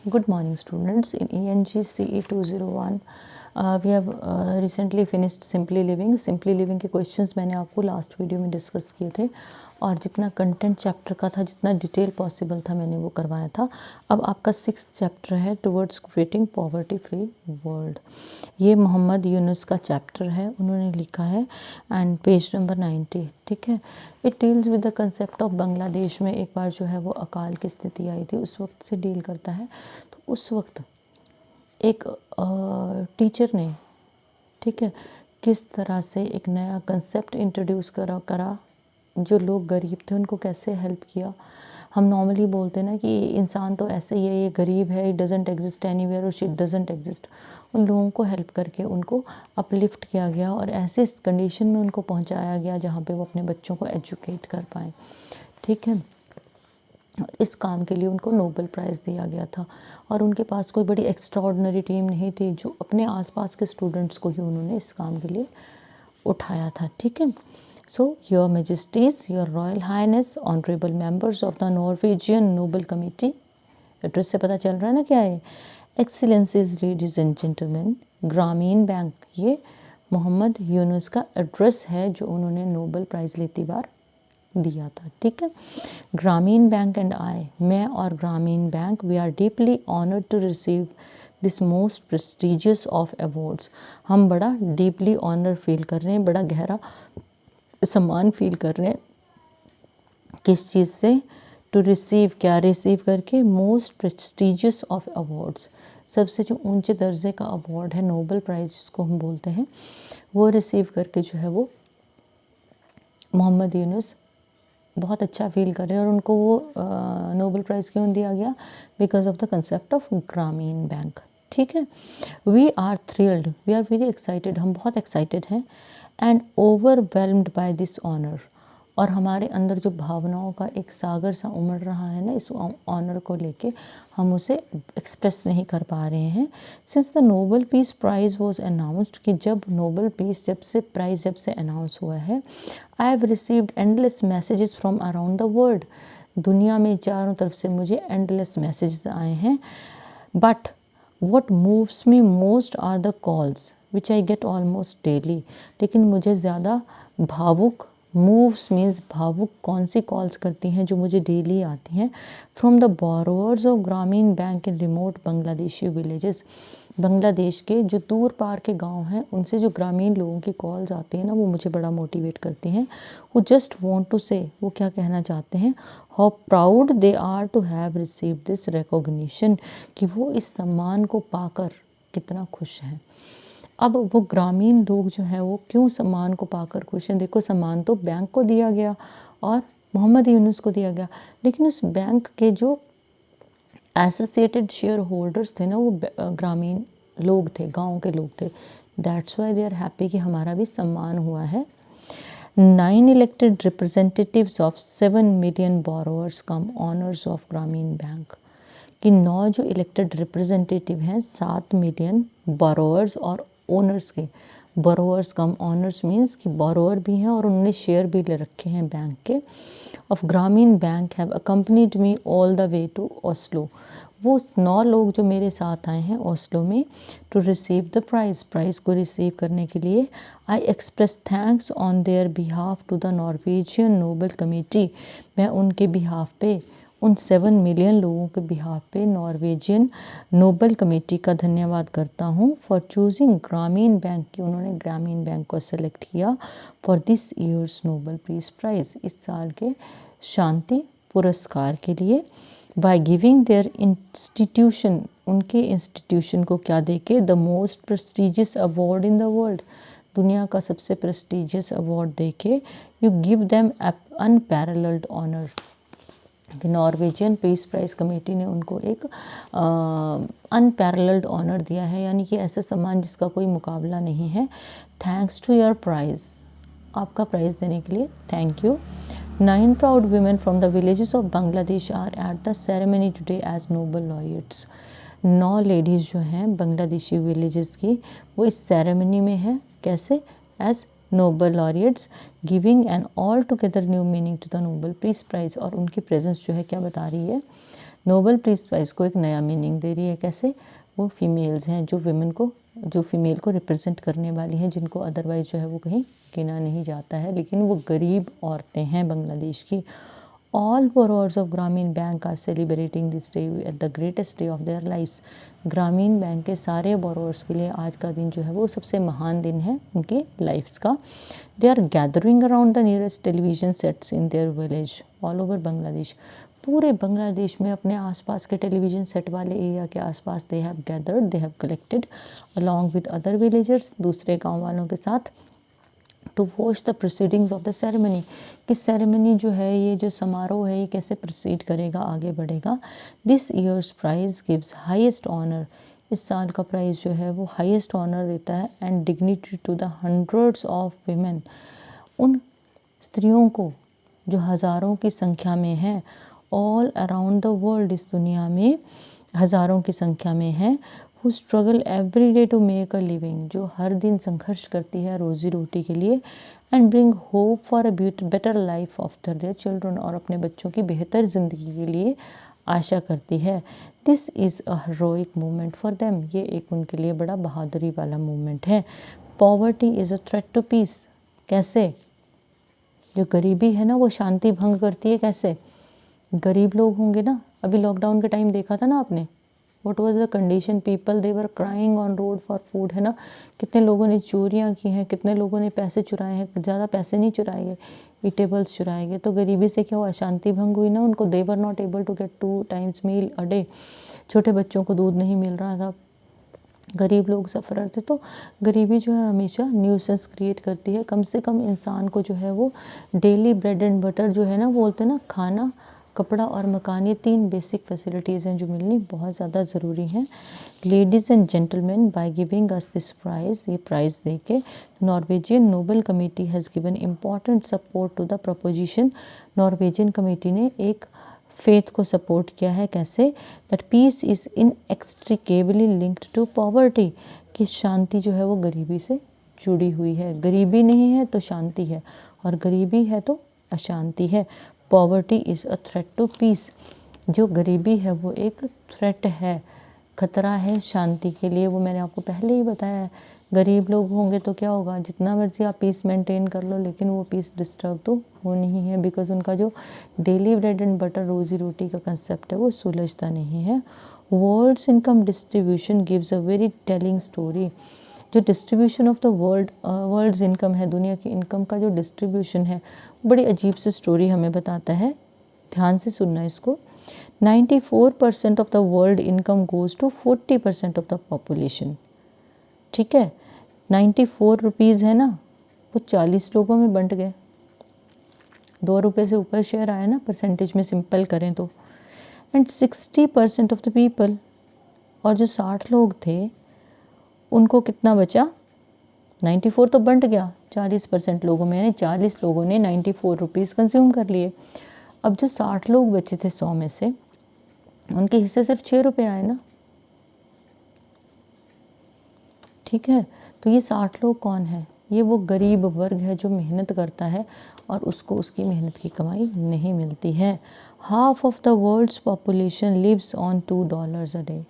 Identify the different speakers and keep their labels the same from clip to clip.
Speaker 1: Good morning, students. In ENG CE 201, we have recently finished Simply Living. Simply Living के questions मैंने आपको last video में discuss किए थे और जितना कंटेंट चैप्टर का था, जितना डिटेल पॉसिबल था, मैंने वो करवाया था। अब आपका 6th चैप्टर है towards creating poverty free world. ये मोहम्मद यूनुस का चैप्टर है, उन्होंने लिखा है एंड पेज नंबर 90। ठीक है। It deals with the concept of Bangladesh में एक बार जो है वो अकाल की स्थिति आई थी, उस वक्त से डील करता है। तो उस वक्त एक टीचर ने, ठीक है, किस तरह से एक नया कंसेप्ट इंट्रोड्यूस करा जो लोग गरीब थे उनको कैसे हेल्प किया। हम नॉर्मली बोलते हैं ना कि इंसान तो ऐसे ही है, ये गरीब है, इट डजेंट एग्जिस्ट एनीवेयर और शिट डजेंट एग्जिस्ट। उन लोगों को हेल्प करके उनको अपलिफ्ट किया गया और ऐसे कंडीशन में उनको पहुंचाया गया जहाँ पे वो अपने बच्चों को एजुकेट कर पाएँ। ठीक है। इस काम के लिए उनको नोबेल प्राइज़ दिया गया था और उनके पास कोई बड़ी एक्स्ट्राऑर्डिनरी टीम नहीं थी, जो अपने आसपास के स्टूडेंट्स को ही उन्होंने इस काम के लिए उठाया था। ठीक है। So your majesties, your royal highness, honourable members of the Norwegian Nobel committee, address से पता चल रहा है ना क्या है, excellencies, ladies and gentleman, Grameen Bank, ये मोहम्मद यूनुस का एड्रेस है जो उन्होंने नोबेल प्राइज़ लेती बार दिया था। ठीक है। ग्रामीण बैंक एंड आई, मैं और Grameen Bank, we are deeply honoured to receive this most prestigious of awards. हम बड़ा डीपली ऑनर फील कर रहे हैं, बड़ा गहरा सम्मान फील कर रहे हैं। किस चीज़ से? टू रिसीव, क्या रिसीव करके? मोस्ट प्रेस्टिजियस ऑफ अवार्ड्स, सबसे जो ऊंचे दर्जे का अवार्ड है, नोबेल प्राइज़ जिसको हम बोलते हैं, वो रिसीव करके जो है वो मोहम्मद यूनुस बहुत अच्छा फील कर रहे हैं। और उनको वो नोबेल प्राइज़ क्यों दिया गया? Because of the concept of Grameen Bank. ठीक है। We are thrilled, we are very excited, हम बहुत एक्साइटेड हैं, and overwhelmed by this honour, और हमारे अंदर जो भावनाओं का एक सागर सा उमड़ रहा है ना इस ऑनर को लेके, हम उसे एक्सप्रेस नहीं कर पा रहे हैं। Since the Nobel peace price was announced, कि जब नोबेल पीस जब से अनाउंस हुआ है, I have received endless messages from around the world, दुनिया में चारों तरफ से मुझे एंडलेस मैसेजेस आए हैं। But what moves me most are the calls which I get almost daily, लेकिन मुझे ज़्यादा भावुक, मूव्स मीन्स भावुक, कौन सी कॉल्स करती हैं जो मुझे डेली आती हैं, from the borrowers of Grameen bank in remote Bangladeshi villages, Bangladesh के जो दूर पार के गांव हैं उनसे जो ग्रामीण लोगों की कॉल्स आती हैं ना, वो मुझे बड़ा मोटिवेट करती हैं। वो जस्ट वांट टू से, वो क्या कहना चाहते हैं, how proud they are to have received this recognition, कि वो इस सम्मान को पाकर कितना खुश हैं। अब वो ग्रामीण लोग जो हैं वो क्यों सम्मान को पाकर खुश हैं? देखो, सम्मान तो बैंक को दिया गया और मोहम्मद यूनुस को दिया गया, लेकिन उस बैंक के जो एसोसिएटेड शेयर होल्डर्स थे ना, वो ग्रामीण लोग थे, गांव के लोग थे। That's why they are happy कि हमारा भी सम्मान हुआ है। 9 elected representatives of 7 million borrowers cum owners of Grameen Bank, कि 9 जो इलेक्टेड रिप्रेजेंटेटिव हैं 7 मिलियन बोरोवर्स और ओनर्स के, बोरोवर्स कम ऑनर्स मीन्स कि बोरोवर भी हैं और उन्होंने शेयर भी ले रखे हैं बैंक के, of Grameen Bank have accompanied me all the way to Oslo, वो 9 लोग जो मेरे साथ आए हैं ओस्लो में, टू रिसीव द प्राइज़ को रिसीव करने के लिए। I express thanks on their behalf to the Norwegian Nobel committee, मैं उनके बिहाफ पे, उन 7 मिलियन लोगों के बिहाफ पे नॉर्वेजियन नोबेल कमेटी का धन्यवाद करता हूँ, फॉर चूजिंग ग्रामीण बैंक, की उन्होंने ग्रामीण बैंक को सेलेक्ट किया for this year's Nobel peace prize, इस साल के शांति पुरस्कार के लिए। बाय गिविंग देयर इंस्टीट्यूशन, उनके इंस्टीट्यूशन को क्या देके, the most prestigious award in the world, दुनिया का सबसे प्रेस्टिजियस अवार्ड देके, you give them unparalleled honour, Norwegian peace prize committee ने उनको एक अनपैरेलल्ड ऑनर दिया है, यानी कि ऐसा सम्मान जिसका कोई मुकाबला नहीं है। थैंक्स टू योर प्राइज़, आपका प्राइज़ देने के लिए thank you. 9 proud women from the villages of Bangladesh are at the ceremony today as Nobel laureates, 9 ladies जो हैं बांग्लादेशी विलेजेस की, वो इस सेरेमनी में है, कैसे? As Nobel laureates, giving an all together new meaning to the Nobel peace prize, और उनकी प्रेजेंस जो है क्या बता रही है, नोबल पीस प्राइज़ को एक नया मीनिंग दे रही है। कैसे? वो फीमेल्स हैं जो फीमेल को रिप्रेजेंट करने वाली हैं, जिनको अदरवाइज जो है वो कहीं गिना नहीं जाता है, लेकिन वो गरीब औरतें हैं बांग्लादेश की। All borrowers of Grameen Bank are celebrating this day at the greatest day of their lives. Grameen Bank के सारे बोरोअर्स के लिए आज का दिन जो है वो सबसे महान दिन है उनके लाइफ्स का। They are gathering around the nearest television sets in their village all over Bangladesh. पूरे बांग्लादेश में अपने आसपास के टेलीविज़न सेट वाले एरिया के आसपास they have gathered, they have collected along with other villagers, दूसरे गांव वालों के साथ, to watch the proceedings of the ceremony, कि सेरेमनी जो है, ये जो समारोह है, ये कैसे प्रोसीड करेगा, आगे बढ़ेगा। This year's prize gives highest honour, इस साल का प्राइज़ जो है वो हाईएस्ट ऑनर देता है, and dignity to the hundreds of women, उन स्त्रियों को जो हज़ारों की संख्या में हैं, ऑल अराउंड द वर्ल्ड, इस दुनिया में हज़ारों की संख्या में हैं, who struggle every day to make a living, जो हर दिन संघर्ष करती है रोज़ी रोटी के लिए, and bring hope for a better life after their children, और अपने बच्चों की बेहतर ज़िंदगी के लिए आशा करती है। This is a heroic movement for them, ये एक उनके लिए बड़ा बहादुरी वाला मूवमेंट है। Poverty is a threat to peace, कैसे? जो गरीबी है ना वो शांति भंग करती है। कैसे? गरीब लोग होंगे ना, अभी लॉकडाउन के टाइम देखा था ना आपने, what was the condition, people they were crying on road for food, है ना। कितने लोगों ने चोरियां की हैं, कितने लोगों ने पैसे चुराए हैं, ज़्यादा पैसे नहीं चुराए गए, ईटेबल्स चुराए गए। तो गरीबी से क्या हुआ, शांति भंग हुई ना उनको। They were not able to get 2 times meal a day, छोटे बच्चों को दूध नहीं मिल रहा था, गरीब लोग सफ़रर थे। तो गरीबी जो है हमेशा न्यूसेंस क्रिएट करती है। कम से कम इंसान को जो है वो डेली ब्रेड एंड बटर जो है ना, बोलते हैं ना, खाना, कपड़ा और मकान, ये 3 बेसिक फैसिलिटीज़ हैं जो मिलनी बहुत ज़्यादा ज़रूरी हैं। Ladies and gentleman, by giving us this prize, ये प्राइज़ दे के Norwegian Nobel committee has given important support to the proposition, Norwegian committee ने एक फेथ को सपोर्ट किया है। कैसे? That peace is inextricably linked to poverty, कि शांति जो है वो गरीबी से जुड़ी हुई है। गरीबी नहीं है तो शांति है, और गरीबी है तो अशांति है। Poverty is a threat to peace, जो गरीबी है वो एक थ्रेट है, खतरा है शांति के लिए। वो मैंने आपको पहले ही बताया है। गरीब लोग होंगे तो क्या होगा, जितना मर्जी आप पीस मेंटेन कर लो, लेकिन वो पीस डिस्टर्ब तो होनी ही है, बिकॉज उनका जो डेली ब्रेड एंड बटर रोजी रोटी का कंसेप्ट है वो सुलझता नहीं है। World's income distribution gives a very telling story, जो distribution of the world's income है, दुनिया की इनकम का जो डिस्ट्रीब्यूशन है, बड़ी अजीब सी स्टोरी हमें बताता है। ध्यान से सुनना इसको। 94% of the world income goes to 40% of the population. ठीक है, 94 रुपीज़ है ना, वो 40 लोगों में बंट गए। 2 रुपये से ऊपर शेयर आया ना, परसेंटेज में सिंपल करें तो। एंड 60% ऑफ द पीपल, और जो 60 लोग थे उनको कितना बचा? 94 तो बंट गया 40% लोगों में, यानी 40 लोगों ने 94 रुपीज़ कंज्यूम कर लिए। अब जो 60 लोग बचे थे 100 में से, उनके हिस्से सिर्फ 6 रुपये आए ना। ठीक है, तो ये 60 लोग कौन है? ये वो गरीब वर्ग है जो मेहनत करता है और उसको उसकी मेहनत की कमाई नहीं मिलती है। Half of the world's population lives on $2 a day,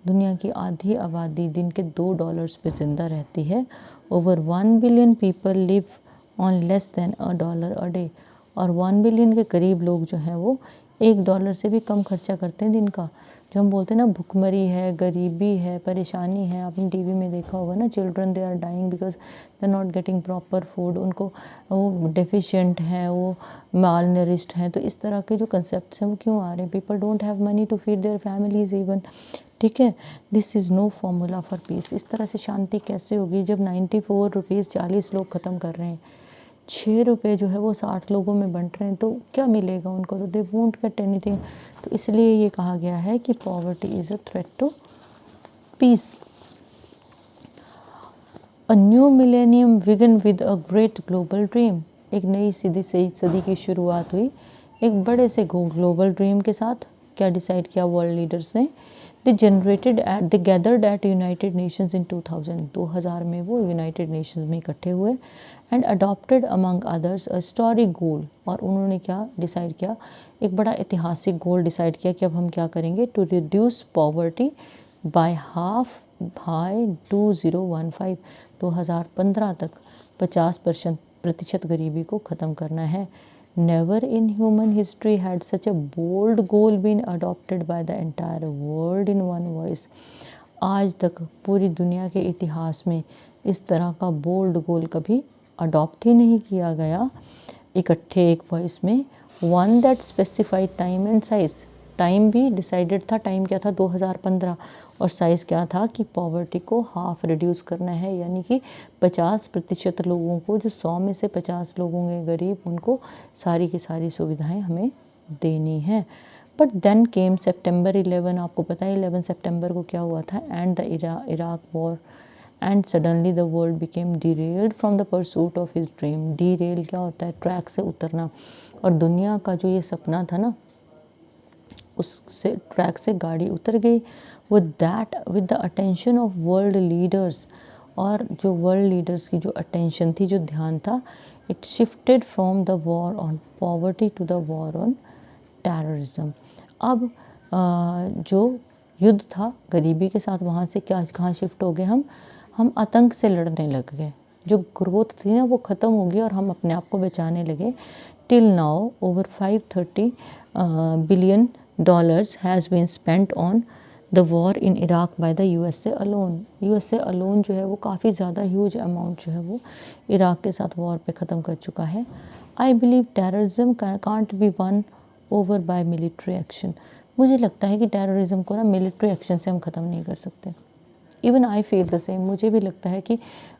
Speaker 1: दुनिया की आधी आबादी दिन के $2 पे ज़िंदा रहती है। Over 1 billion people live on less than $1 a day, और 1 बिलियन के करीब लोग जो हैं वो $1 से भी कम खर्चा करते हैं दिन का। जो हम बोलते हैं ना, भुखमरी है, गरीबी है, परेशानी है। आपने टीवी में देखा होगा ना, children they are dying because they are not getting proper food, उनको वो डेफिशिएंट हैं, वो माल नरिश्ड हैं। तो इस तरह के जो कंसेप्ट हैं वो क्यों आ रहे हैं? People don't have money to feed their families even. ठीक है, this is no formula for peace. इस तरह से शांति कैसे होगी जब 94 रुपीज़ 40 लोग ख़त्म कर रहे हैं, 6 रुपये जो है वो 60 लोगों में बंट रहे हैं, तो क्या मिलेगा उनको? तो दे वोंट गेट एनीथिंग। तो इसलिए ये कहा गया है कि poverty is a threat to peace. A new millennium began with a great global dream, एक नई सदी की शुरुआत हुई एक बड़े से ग्लोबल ड्रीम के साथ। क्या डिसाइड किया वर्ल्ड लीडर्स ने? They gathered at United Nations in 2000 में वो यूनाइटेड नेशंस में इकट्ठे हुए and adopted among others a historic goal, और उन्होंने क्या डिसाइड किया, एक बड़ा ऐतिहासिक गोल डिसाइड किया कि अब हम क्या करेंगे, to reduce poverty by half by 2015 तक 50% गरीबी को ख़त्म करना है। Never in human history had such a bold goal been adopted by the entire world in one voice. आज तक पूरी दुनिया के इतिहास में इस तरह का बोल्ड गोल कभी अडॉप्ट ही नहीं किया गया इकट्ठे एक वॉइस में। One that specified time and size, time भी डिसाइडेड था, टाइम क्या था 2015, और साइज़ क्या था कि पॉवर्टी को हाफ रिड्यूस करना है, यानी कि 50% लोगों को, जो 100 में से 50 लोग होंगे गरीब, उनको सारी की सारी सुविधाएं हमें देनी है। बट देन केम September 11, आपको पता है 11 सितंबर को क्या हुआ था, and the Iraq war, and suddenly the world became derailed from the pursuit of his dream. Derail क्या होता है, ट्रैक से उतरना, और दुनिया का जो ये सपना था ना, उससे ट्रैक से गाड़ी उतर गई। With the attention of world leaders, और जो वर्ल्ड लीडर्स की जो अटेंशन थी, जो ध्यान था, it shifted from the war on poverty to the war on terrorism. अब जो युद्ध था गरीबी के साथ, वहाँ से क्या कहाँ शिफ्ट हो गए, हम आतंक से लड़ने लग गए। जो ग्रोथ थी ना वो ख़त्म हो गई और हम अपने आप को बचाने लगे। Till now over 530 billion dollars has been spent on the war in Iraq by the USA alone. USA alone जो है वो काफ़ी ज़्यादा ह्यूज अमाउंट जो है वो इराक के साथ वॉर पे ख़त्म कर चुका है। I believe terrorism can't be one over by military action. मुझे लगता है कि टेररिज्म को ना मिलिट्री एक्शन से हम ख़त्म नहीं कर सकते। Even I feel the same, मुझे भी लगता है कि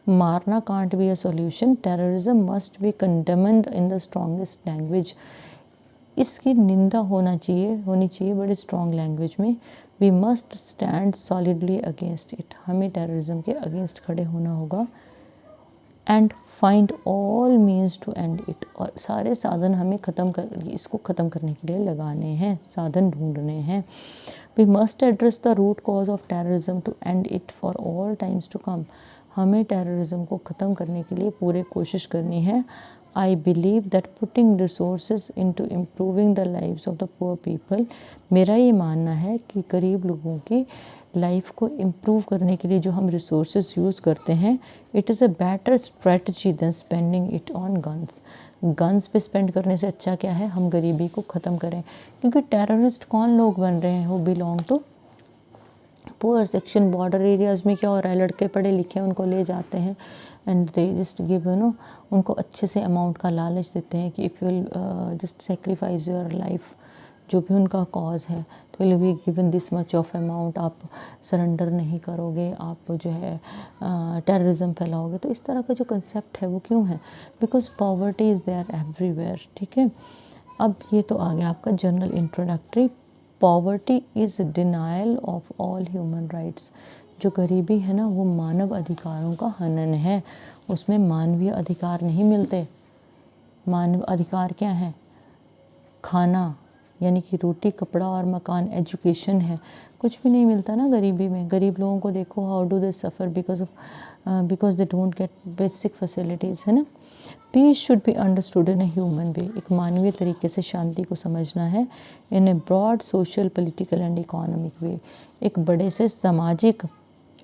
Speaker 1: मारना can't be a solution. Terrorism must be condemned in the strongest language. इसकी निंदा होनी चाहिए बड़ी स्ट्रॉन्ग लैंग्वेज में। We must stand solidly against it. हमें टेररिज्म के अगेंस्ट खड़े होना होगा। And find all means to end it, और सारे साधन हमें इसको ख़त्म करने के लिए लगाने हैं, साधन ढूंढने हैं। We must address the root cause of terrorism to end it for all times to come. हमें टेररिज्म को ख़त्म करने के लिए पूरी कोशिश करनी है। I believe that putting resources into improving the lives of the poor people, मेरा ये मानना है कि गरीब लोगों की लाइफ को इम्प्रूव करने के लिए जो हम रिसोर्सेज यूज़ करते हैं, it is a better strategy than spending it on guns. Guns पे स्पेंड करने से अच्छा क्या है, हम गरीबी को ख़त्म करें। क्योंकि टेररिस्ट कौन लोग बन रहे हैं, वो belong to poor section. Border areas में क्या हो रहा है, लड़के पढ़े लिखे उनको ले जाते हैं एंड दे जस्ट गिव उनको अच्छे से अमाउंट का लालच देते हैं कि if you just sacrifice your life, जो भी उनका कॉज है, तो will be given this much of amount, आप सरेंडर नहीं करोगे, आप जो है टेररिज्म फैलाओगे। तो इस तरह का जो कंसेप्ट है वो क्यों है, because poverty is there everywhere. ठीक है, अब ये तो आ गया आपका general introductory. Poverty is denial of all human rights. जो गरीबी है ना वो मानव अधिकारों का हनन है, उसमें मानवीय अधिकार नहीं मिलते। मानव अधिकार क्या है, खाना यानी कि रोटी, कपड़ा और मकान, एजुकेशन है, कुछ भी नहीं मिलता ना गरीबी में। गरीब लोगों को देखो, how do they suffer because they don't get basic facilities, है ना। Peace should be understood in a human way, एक मानवीय तरीके से शांति को समझना है। In a broad social, political and economic way, एक बड़े से सामाजिक,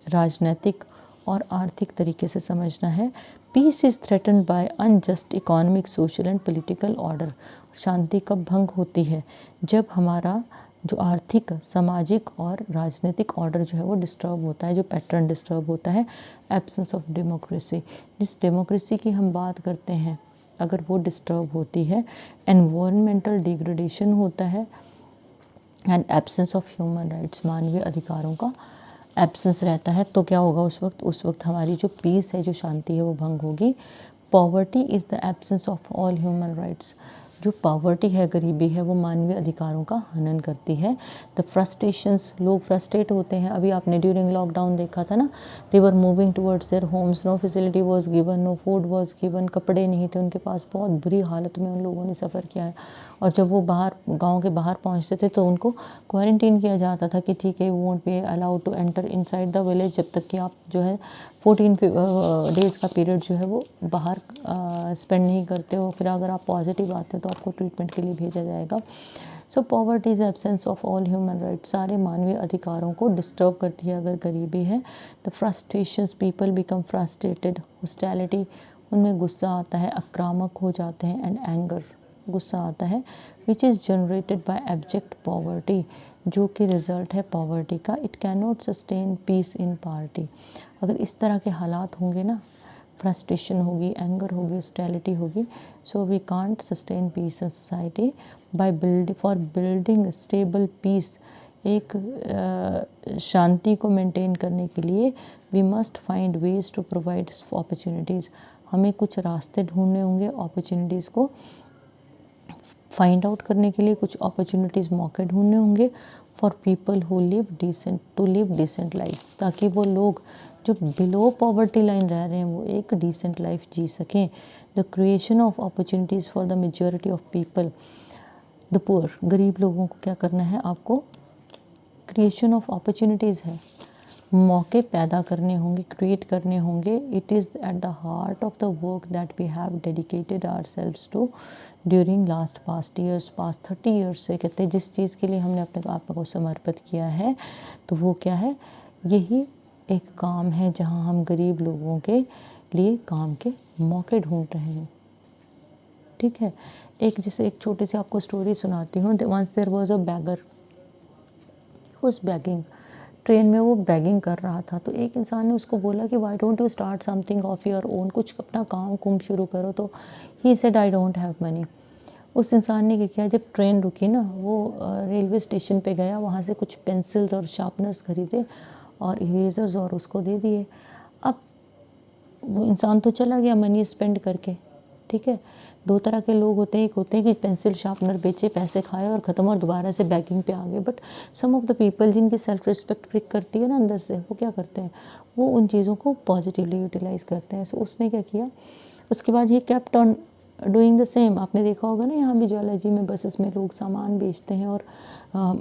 Speaker 1: राजनीतिक और आर्थिक तरीके से समझना है। Peace is threatened by unjust economic, social and political order. शांति कब भंग होती है, जब हमारा जो आर्थिक, सामाजिक और राजनीतिक ऑर्डर जो है वो डिस्टर्ब होता है, जो पैटर्न डिस्टर्ब होता है। एब्सेंस ऑफ डेमोक्रेसी, जिस डेमोक्रेसी की हम बात करते हैं अगर वो डिस्टर्ब होती है, एनवायरमेंटल डिग्रेडेशन होता है, and absence of human rights, मानवीय अधिकारों का एब्सेंस रहता है, तो क्या होगा उस वक्त हमारी जो पीस है, जो शांति है, वो भंग होगी। Poverty is the absence of all human rights. जो पॉवर्टी है, गरीबी है, वो मानवीय अधिकारों का हनन करती है। द फ्रस्ट्रेशंस, लोग फ्रस्ट्रेट होते हैं। अभी आपने ड्यूरिंग लॉकडाउन देखा था ना, they were moving towards their homes, no facility was given, no food was given, कपड़े नहीं थे उनके पास, बहुत बुरी हालत में उन लोगों ने सफ़र किया है। और जब वो बाहर, गाँव के बाहर पहुँचते थे तो उनको क्वारंटीन किया जाता था कि ठीक है, you won't be allowed to enter inside the village, जब तक कि आप जो है 14 डेज़ का पीरियड जो है वो बाहर स्पेंड नहीं करते हो। फिर अगर आप पॉजिटिव आते हो तो आपको ट्रीटमेंट के लिए भेजा जाएगा। So poverty is absence of all human rights, सारे मानवीय अधिकारों को डिस्टर्ब करती है अगर गरीबी है। The frustrations, people become frustrated, hostility, उनमें गुस्सा आता है, आक्रामक हो जाते हैं, एंड एंगर, गुस्सा आता है, which is generated by abject poverty, जो कि रिजल्ट है पॉवर्टी का। It can not sustain peace in party, अगर इस तरह के हालात होंगे ना, फ्रस्ट्रेशन होगी, एंगर होगी, हॉस्टिलिटी होगी, so we can't sustain peace in society by building stable peace. एक शांति को मेंटेन करने के लिए we must find ways to provide opportunities, हमें कुछ रास्ते ढूंढने होंगे अपॉर्चुनिटीज़ को फाइंड आउट करने के लिए, कुछ अपॉर्चुनिटीज़, मौके ढूंढने होंगे for people who live decent, to live decent life, ताकि वो लोग जो बिलो पॉवर्टी लाइन रह रहे हैं वो एक डिसेंट लाइफ जी सकें। The creation of opportunities for the majority of people, the poor, गरीब लोगों को क्या करना है आपको, क्रिएशन ऑफ अपॉर्चुनिटीज़ है, मौके पैदा करने होंगे, क्रिएट करने होंगे। It is at the heart of the work that we have dedicated ourselves to during past years, past 30 years से, कहते हैं जिस चीज़ के लिए हमने अपने आप को समर्पित किया है, तो वो क्या है, यही एक काम है जहां हम गरीब लोगों के लिए काम के मौके ढूंढ रहे हैं। ठीक है, एक जैसे एक छोटी सी आपको स्टोरी सुनाती हूँ। Once there was a beggar, he was begging, train में वो बैगिंग कर रहा था, तो एक इंसान ने उसको बोला कि why don't you start something of your own, कुछ अपना काम कुम शुरू करो। तो he said I don't have money. उस इंसान ने क्या किया, जब ट्रेन रुकी ना, वो रेलवे स्टेशन पे गया, वहाँ से कुछ पेंसिल्स और शार्पनर्स खरीदे और इरेजर्स और उसको दे दिए। अब वो इंसान तो चला गया मनी स्पेंड करके। ठीक है, दो तरह के लोग होते हैं, एक होते हैं कि पेंसिल शार्पनर बेचे, पैसे खाए और ख़त्म, और दोबारा से बैगिंग पे आ गए। But some of the people जिनकी सेल्फ रिस्पेक्ट ब्रेक करती है ना अंदर से, वो क्या करते हैं, वो उन चीज़ों को पॉजिटिवली यूटिलाइज़ करते हैं। सो उसने क्या किया, उसके बाद he kept on doing the same. आपने देखा होगा ना, यहाँ भी ज्वेलर्जी में, बसेस में लोग सामान बेचते हैं और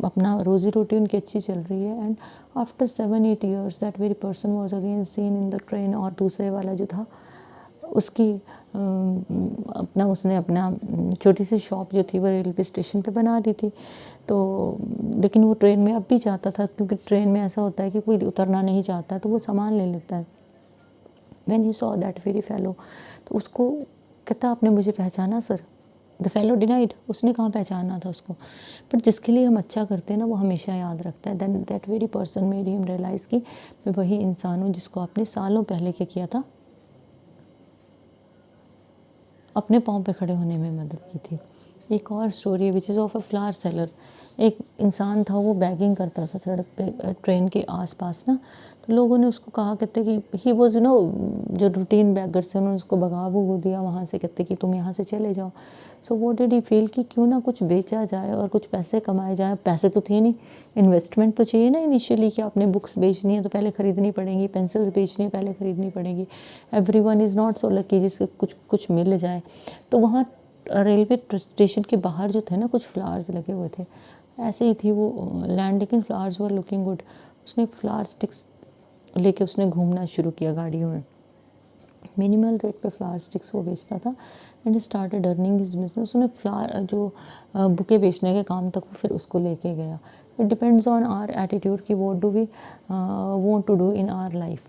Speaker 1: अपना रोज़ी रोटी उनकी अच्छी चल रही है। And after 7-8 years that very person was again seen in the train, और दूसरे वाला जो था उसकी उसने अपना छोटी सी शॉप जो थी वो रेलवे स्टेशन पे बना दी थी। तो लेकिन वो ट्रेन में अब भी जाता था, क्योंकि ट्रेन में ऐसा होता है कि कोई उतरना नहीं चाहता तो वो सामान ले लेता है। When he saw that very fellow, तो उसको कहता, आपने मुझे पहचाना सर? द फेलो डिनाइड, उसने कहाँ पहचाना था उसको। बट जिसके लिए हम अच्छा करते हैं ना, वो हमेशा याद रखता है। Then that very person made him realise कि मैं वही इंसान हूँ जिसको आपने सालों पहले क्या किया था, अपने पाँव पे खड़े होने में मदद की थी। एक और स्टोरी है which is of a flower seller. एक इंसान था, वो बैगिंग करता था सड़क पे, ट्रेन के आसपास ना। तो लोगों ने उसको कहा, कहते कि ही वॉज जो रूटीन बैगर से, उन्होंने उसको भगा भुगू दिया वहाँ से, कहते कि तुम यहाँ से चले जाओ। सो वो डिड ही फील कि क्यों ना कुछ बेचा जाए और कुछ पैसे कमाए जाए। पैसे तो थे नहीं, इन्वेस्टमेंट तो चाहिए ना इनिशियली, कि आपने बुक्स बेचनी है तो पहले ख़रीदनी पड़ेंगी, पेंसिल्स बेचनी है पहले ख़रीदनी पड़ेगी। Everyone is not so lucky जिससे कुछ कुछ मिल जाए। तो वहाँ रेलवे स्टेशन के बाहर जो थे ना, कुछ फ्लावर्स लगे हुए थे, ऐसे ही थी वो लैंड, लेकिन फ्लावर्स वर लुकिंग गुड। उसने फ्लावर स्टिक्स लेके उसने घूमना शुरू किया गाड़ियों में। मिनिमल रेट पे फ्लावर स्टिक्स वो बेचता था and started earning his business. उन्हें फ्लावर जो बुके बेचने के काम तक वो फिर उसको लेके गया। It depends on our attitude कि what do we want to do in our life.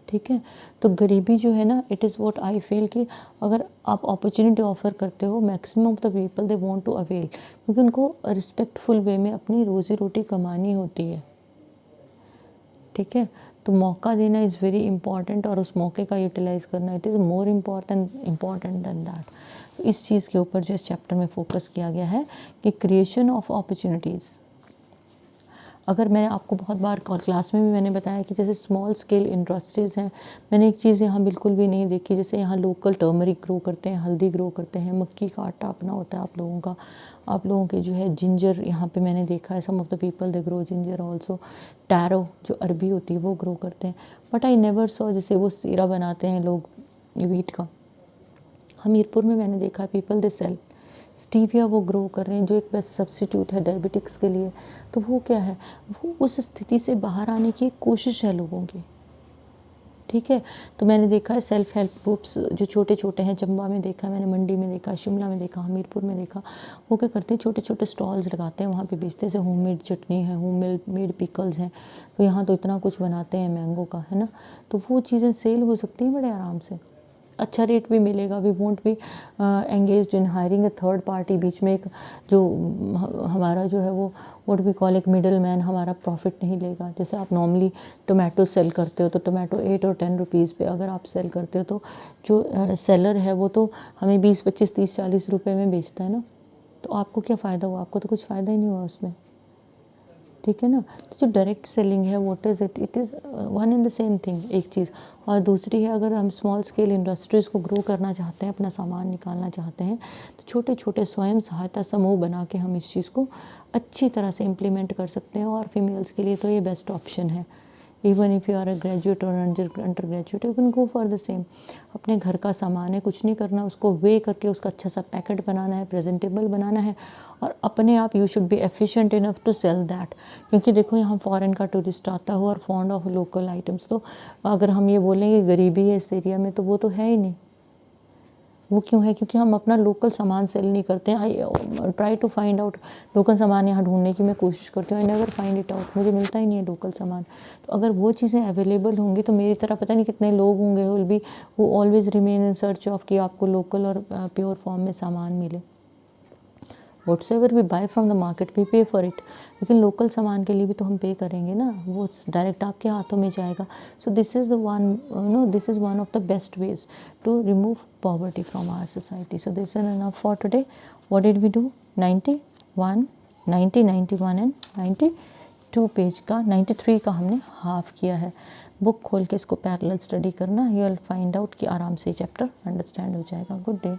Speaker 1: ठीक है, तो गरीबी जो है ना, it is what I feel कि अगर आप अपॉर्चुनिटी ऑफर करते हो, maximum of the people they want to avail, क्योंकि उनको रिस्पेक्टफुल वे में अपनी रोज़ी रोटी कमानी होती है। ठीक है, तो मौका देना इज़ वेरी इंपॉर्टेंट, और उस मौके का यूटिलाइज़ करना it is more important than that. तो इस चीज़ के ऊपर जो इस चैप्टर में फोकस किया गया है कि क्रिएशन ऑफ अपॉर्चुनिटीज़। अगर मैं आपको बहुत बार क्लास में भी मैंने बताया कि जैसे स्मॉल स्केल इंडस्ट्रीज़ हैं, मैंने एक चीज़ यहाँ बिल्कुल भी नहीं देखी, जैसे यहाँ लोकल टर्मरिक ग्रो करते हैं, हल्दी ग्रो करते हैं, मक्की का आटा अपना होता है आप लोगों का, आप लोगों के जो है जिंजर यहाँ पे मैंने देखा है, some of the people they grow ginger also, taro जो अरबी होती है वो ग्रो करते हैं, बट आई नेवर सॉ जैसे वो सीरा बनाते हैं लोग वीट का। हमीरपुर में मैंने देखा है पीपल दे सेल स्टीविया, वो ग्रो कर रहे हैं जो एक बेस्ट सब्स्टिट्यूट है डायबिटिक्स के लिए। तो वो क्या है, वो उस स्थिति से बाहर आने की एक कोशिश है लोगों की, ठीक है। तो मैंने देखा है सेल्फ हेल्प ग्रुप्स जो छोटे छोटे हैं, चंबा में देखा है मैंने, मंडी में देखा, शिमला में देखा, हमीरपुर में देखा, वो क्या करते हैं छोटे छोटे स्टॉल्स लगाते हैं, वहाँ पे बेचते हैं, जैसे होम मेड चटनी है, होम मेड पिकल्स हैं, तो यहाँ तो इतना कुछ बनाते हैं मैंगो का, है ना। तो वो चीज़ें सेल हो सकती हैं बड़े आराम से, अच्छा रेट भी मिलेगा। We won't be engaged in hiring a third party, बीच में एक जो हमारा जो है वो व्हाट वी कॉल एक मिडल मैन हमारा प्रॉफिट नहीं लेगा। जैसे आप नॉर्मली टोमेटो सेल करते हो तो टोमेटो 8 और 10 रुपीज़ पे अगर आप सेल करते हो तो जो सेलर है वो तो हमें 20, 25, 30, 40 रुपए में बेचता है ना, तो आपको क्या फ़ायदा हुआ, आपको तो कुछ फ़ायदा ही नहीं हुआ उसमें, ठीक है ना। तो जो डायरेक्ट सेलिंग है what is it, it is one and the same thing, एक चीज़। और दूसरी है अगर हम स्मॉल स्केल इंडस्ट्रीज़ को ग्रो करना चाहते हैं, अपना सामान निकालना चाहते हैं, तो छोटे छोटे स्वयं सहायता समूह बना के हम इस चीज़ को अच्छी तरह से इम्प्लीमेंट कर सकते हैं, और फीमेल्स के लिए तो ये बेस्ट ऑप्शन है। Even if you are a graduate और undergraduate you can go for the same. अपने घर का सामान है, कुछ नहीं करना, उसको वे करके उसका अच्छा सा पैकेट बनाना है, प्रेजेंटेबल बनाना है, और अपने आप you should be efficient enough to sell that. क्योंकि देखो यहाँ फॉरेन का टूरिस्ट आता है और फॉन्ड ऑफ लोकल आइटम्स, तो अगर हम ये बोलेंगे गरीबी है इस एरिया में, तो वो तो है ही नहीं। वो क्यों है, क्योंकि हम अपना लोकल सामान सेल नहीं करते हैं। I try to find out local सामान यहाँ ढूंढने की मैं कोशिश करती हूँ, I never find it out, मुझे मिलता ही नहीं है लोकल सामान। तो अगर वो चीज़ें अवेलेबल होंगी तो मेरी तरह पता नहीं कितने लोग होंगे विल बी वो always remain in search of कि आपको लोकल और प्योर फॉर्म में सामान मिले। Whatsoever we buy from the market we pay for it, लेकिन लोकल सामान के लिए भी तो हम पे करेंगे ना, वो डायरेक्ट आपके हाथों में जाएगा। So this is one this is one of the best ways to remove poverty from our society. So this is enough for today. What did we do, 91, 90, 91 and 92 page का, 93 का हमने हाफ किया है। Book खोल के इसको parallel study करना, you will find out कि आराम से चैप्टर अंडरस्टैंड हो जाएगा। Good day.